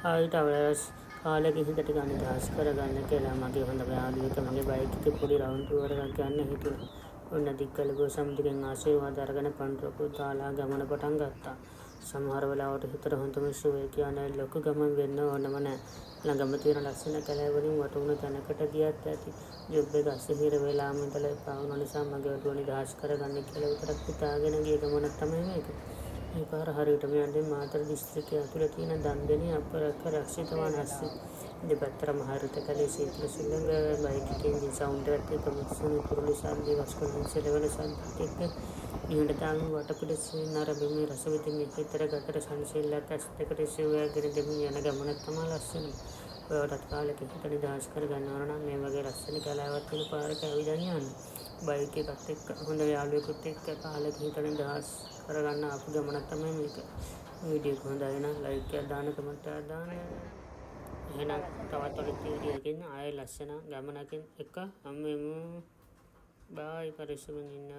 ආයිට අවලස් කාලෙක හිතට ගන්න දහස් කරගන්න කියලා මගේ හොඳ යාළුවෙක් මගේ බයික් එකේ පොඩි රවුන්ඩ් ටුවර් එකක් යන්න හිතුණා. ඔන්න දික්කලගෝ සමුද්‍රයෙන් ආශිර්වාද අරගෙන පන්ටුවකුත් දාලා ගමන පටන් ගත්තා. සමහර වෙලාවට හිතට හොඳම සුවය කියන්නේ ලොකු ගමන් වෙන්න ඕනම නෑ. ළඟම තියෙන ලස්සන කැලෑ වලින් වටුණු තැනකට ගියත් ඇති. ජොබ් එක අසහිර වෙලාම ඉඳලා එපා වුණ නිසා මගේ ඔළුව නිදහස් කරගන්න කියලා විතරක් හිතාගෙන ගිය ගමනක් තමයි මේක. මේ පාර හරියටම යන්නේ මාතර දිස්ත්‍රික්කය ඇතුළේ තියෙන දන්දෙණිය අපරක්ෂිත වනාසි. දෙපැත්තටම හරිත කැලේ සීතල සුළඟ බයික් එකේ එන්ජින් සවුන්ඩ් එකත් එක්ක මිනිස්සුන් කුරුළු සද්දේ වස්කොලෙන් සෙලවෙන සද්දත් එක්ක නිහඬ තාම වටපිට සෙවීම නරඹමින් රස විඳින්න හිතට ගතට සංසිල්ලක් ඇස් දෙකට සිවුවැගෙන දෙමින් යන ගමනක් තමයි ලස්සන. ඔයාලටත් කාලෙක හිත නිදහස් කරගන්න ඕන නම් මේ වගේ ලස්සන කලාවක් තියෙන පාරක ඇවිදන් යන්න. බයික් එකත් එක්ක හොඳ යාළුවෙකුත් එක්ක කාලෙක හිත නිදහස් කරගන්න ආපු ගමනක් තමයි මේක. වීඩියෝ එක හොඳයි නම් ලයික් එකක් දාන්න කමෙන්ට් එකක් දාන්න. එහෙනම් තවත් වගේ වීඩියෝ එකකින් ආයෙ ලස්සන ගමනකින් එක හම්බෙමු. බායි පරිස්සමෙන් ඉන්න.